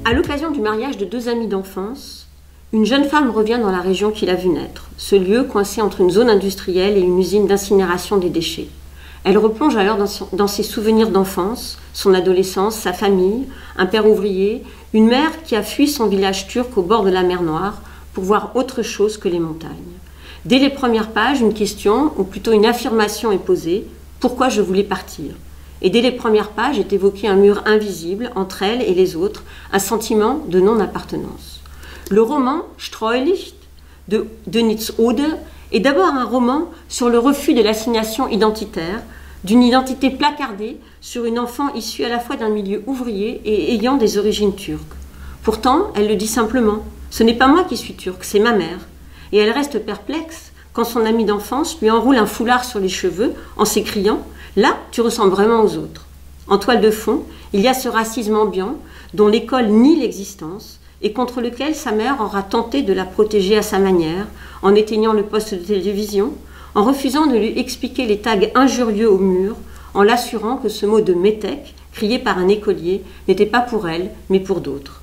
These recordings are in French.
À l'occasion du mariage de deux amis d'enfance, une jeune femme revient dans la région qu'il a vue naître, ce lieu coincé entre une zone industrielle et une usine d'incinération des déchets. Elle replonge alors dans ses souvenirs d'enfance, son adolescence, sa famille, un père ouvrier, une mère qui a fui son village turc au bord de la mer Noire pour voir autre chose que les montagnes. Dès les premières pages, une question, ou plutôt une affirmation est posée « Pourquoi je voulais partir ?» Et dès les premières pages est évoqué un mur invisible entre elle et les autres, un sentiment de non-appartenance. Le roman « Streulicht » de Dönitz Ode est d'abord un roman sur le refus de l'assignation identitaire, d'une identité placardée sur une enfant issue à la fois d'un milieu ouvrier et ayant des origines turques. Pourtant, elle le dit simplement « Ce n'est pas moi qui suis turque, c'est ma mère ». Et elle reste perplexe quand son ami d'enfance lui enroule un foulard sur les cheveux en s'écriant « Là, tu ressembles vraiment aux autres ». En toile de fond, il y a ce racisme ambiant dont l'école nie l'existence et contre lequel sa mère aura tenté de la protéger à sa manière, en éteignant le poste de télévision, en refusant de lui expliquer les tags injurieux au mur, en l'assurant que ce mot de métèque, crié par un écolier, n'était pas pour elle, mais pour d'autres.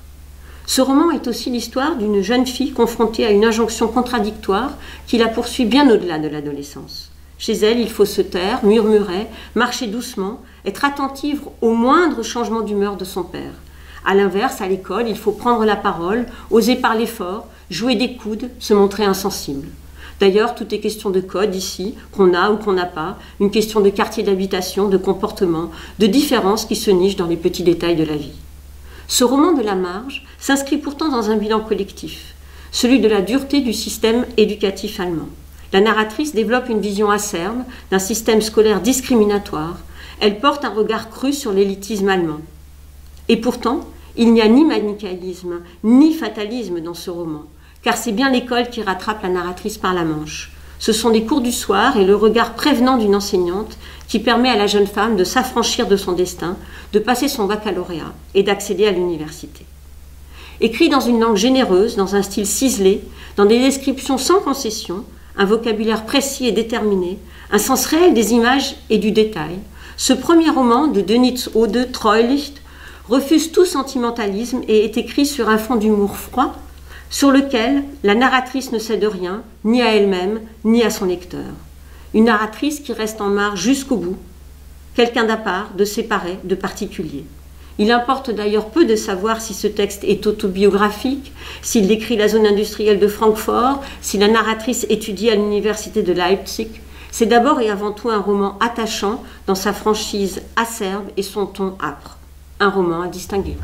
Ce roman est aussi l'histoire d'une jeune fille confrontée à une injonction contradictoire qui la poursuit bien au-delà de l'adolescence. Chez elle, il faut se taire, murmurer, marcher doucement, être attentive au moindre changement d'humeur de son père. À l'inverse, à l'école, il faut prendre la parole, oser parler fort, jouer des coudes, se montrer insensible. D'ailleurs, tout est question de code ici, qu'on a ou qu'on n'a pas, une question de quartier d'habitation, de comportement, de différences qui se nichent dans les petits détails de la vie. Ce roman de la marge s'inscrit pourtant dans un bilan collectif, celui de la dureté du système éducatif allemand. La narratrice développe une vision acerbe d'un système scolaire discriminatoire. Elle porte un regard cru sur l'élitisme allemand. Et pourtant, il n'y a ni manichéisme, ni fatalisme dans ce roman, car c'est bien l'école qui rattrape la narratrice par la manche. Ce sont les cours du soir et le regard prévenant d'une enseignante qui permet à la jeune femme de s'affranchir de son destin, de passer son baccalauréat et d'accéder à l'université. Écrit dans une langue généreuse, dans un style ciselé, dans des descriptions sans concession, un vocabulaire précis et déterminé, un sens réel des images et du détail, ce premier roman de Dönitz Ode, Streulicht, refuse tout sentimentalisme et est écrit sur un fond d'humour froid, sur lequel la narratrice ne cède rien, ni à elle-même, ni à son lecteur. Une narratrice qui reste en marge jusqu'au bout, quelqu'un d'à part, de séparé, de particulier. Il importe d'ailleurs peu de savoir si ce texte est autobiographique, s'il décrit la zone industrielle de Francfort, si la narratrice étudie à l'université de Leipzig. C'est d'abord et avant tout un roman attachant dans sa franchise acerbe et son ton âpre. Un roman à distinguer.